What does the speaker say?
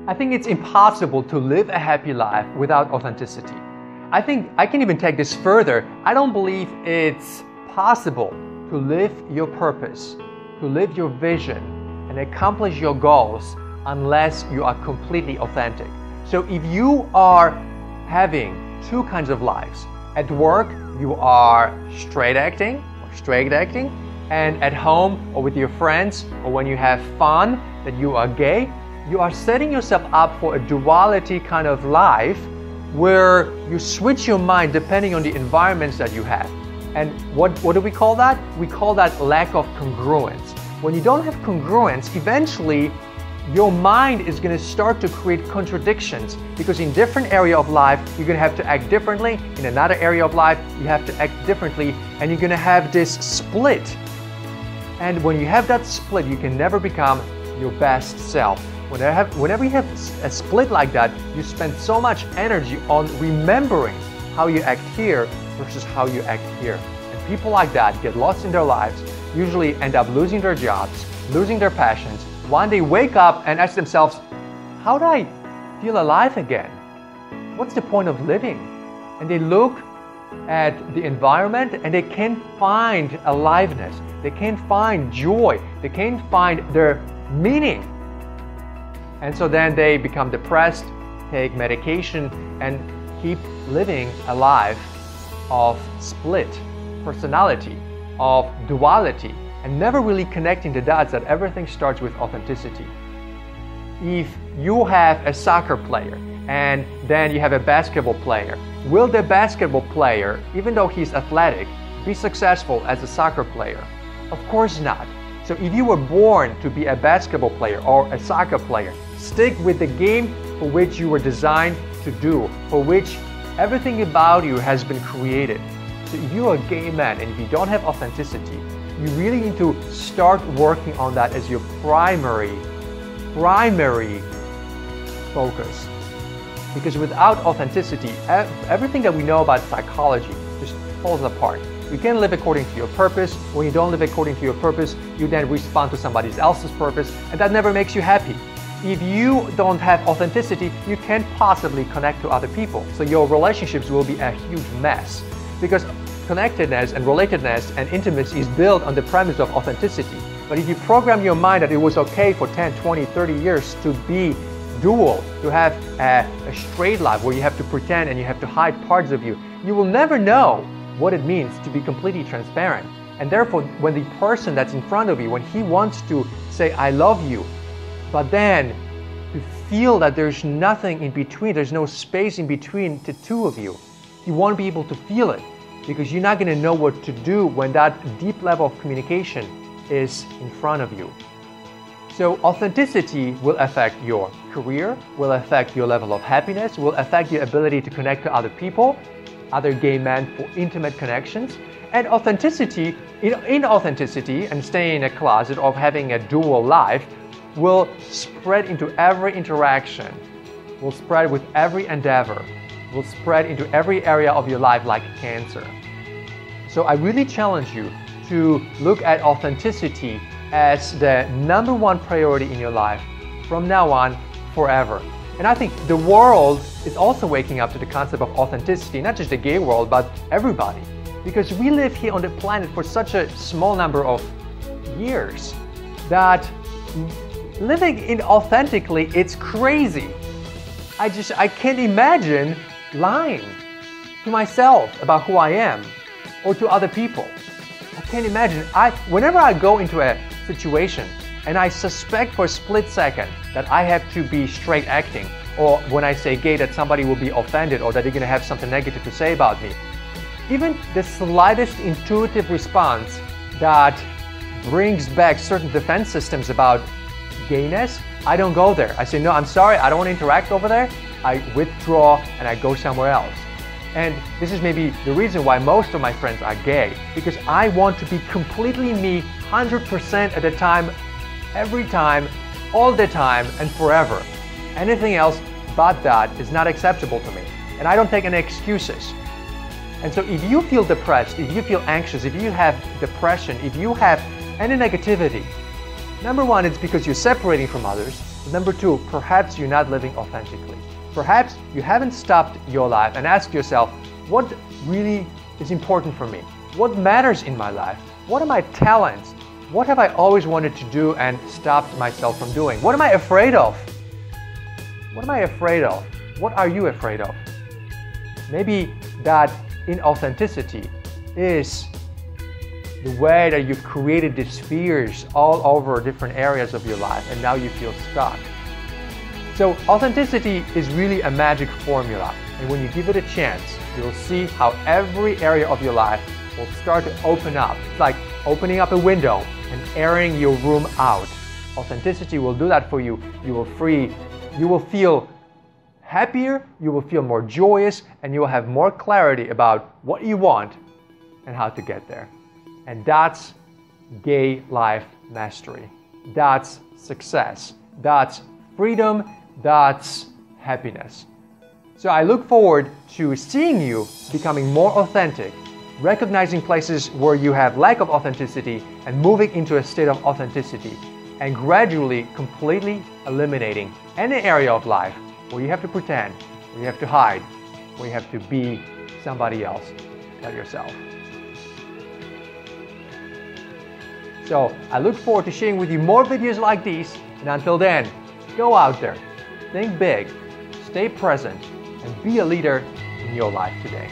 I think it's impossible to live a happy life without authenticity. I think I can even take this further. I don't believe it's possible to live your purpose, to live your vision, and accomplish your goals unless you are completely authentic. So if you are having two kinds of lives, at work you are straight acting, and at home or with your friends or when you have fun that you are gay, you are setting yourself up for a duality kind of life where you switch your mind depending on the environments that you have. And what do we call that? We call that lack of congruence. When you don't have congruence, eventually your mind is going to start to create contradictions, because in different area of life you're going to have to act differently, in another area of life you have to act differently, and you're going to have this split. And when you have that split, you can never become your best self. Whenever you have a split like that, you spend so much energy on remembering how you act here versus how you act here. And people like that get lost in their lives, usually end up losing their jobs, losing their passions. One day wake up and ask themselves, how do I feel alive again? What's the point of living? And they look at the environment and they can't find aliveness. They can't find joy. They can't find their meaning. And so then they become depressed, take medication, and keep living a life of split personality, of duality, and never really connecting the dots that everything starts with authenticity. If you have a soccer player and then you have a basketball player, will the basketball player, even though he's athletic, be successful as a soccer player? Of course not. So if you were born to be a basketball player or a soccer player, stick with the game for which you were designed to do, for which everything about you has been created. So if you're a gay man and if you don't have authenticity, you really need to start working on that as your primary focus. Because without authenticity, everything that we know about psychology just falls apart. You can't live according to your purpose. When you don't live according to your purpose, you then respond to somebody else's purpose, and that never makes you happy. If you don't have authenticity, you can't possibly connect to other people. So your relationships will be a huge mess. Because connectedness and relatedness and intimacy is built on the premise of authenticity. But if you program your mind that it was okay for 10, 20, 30 years to be dual, to have a straight life where you have to pretend and you have to hide parts of you, you will never know what it means to be completely transparent. And therefore, when the person that's in front of you, when he wants to say, I love you, but then to feel that there's nothing in between, there's no space in between the two of you, you won't be able to feel it, because you're not going to know what to do when that deep level of communication is in front of you. So authenticity will affect your career, will affect your level of happiness, will affect your ability to connect to other people, other gay men for intimate connections. And authenticity, in authenticity and staying in a closet of having a dual life will spread into every interaction, will spread with every endeavor, will spread into every area of your life like cancer. So I really challenge you to look at authenticity as the #1 priority in your life from now on, forever. And I think the world is also waking up to the concept of authenticity, not just the gay world, but everybody. Because we live here on the planet for such a small number of years that living inauthentically, it's crazy. I can't imagine lying to myself about who I am or to other people. I can't imagine. Whenever I go into a situation and I suspect for a split second that I have to be straight acting, or when I say gay that somebody will be offended or that they're going to have something negative to say about me, even the slightest intuitive response that brings back certain defense systems about gayness, I don't go there. I say, no, I'm sorry, I don't want to interact over there. I withdraw and I go somewhere else. And this is maybe the reason why most of my friends are gay, because I want to be completely me 100% at a time, every time, all the time, and forever. Anything else but that is not acceptable to me. And I don't take any excuses. And so if you feel depressed, if you feel anxious, if you have depression, if you have any negativity, #1, it's because you're separating from others. Number two, perhaps you're not living authentically. Perhaps you haven't stopped your life and asked yourself, what really is important for me? What matters in my life? What are my talents? What have I always wanted to do and stopped myself from doing? What am I afraid of? What am I afraid of? What are you afraid of? Maybe that inauthenticity is the way that you've created these fears all over different areas of your life and now you feel stuck. So authenticity is really a magic formula, and when you give it a chance, you'll see how every area of your life will start to open up. It's like opening up a window and airing your room out. Authenticity will do that for you. You will feel happier, you will feel more joyous, and you will have more clarity about what you want and how to get there. And that's gay life mastery. That's success. That's freedom. That's happiness. So I look forward to seeing you becoming more authentic, recognizing places where you have lack of authenticity and moving into a state of authenticity, and gradually completely eliminating any area of life where you have to pretend, where you have to hide, where you have to be somebody else but yourself. So I look forward to sharing with you more videos like these, and until then, go out there, think big, stay present, and be a leader in your life today.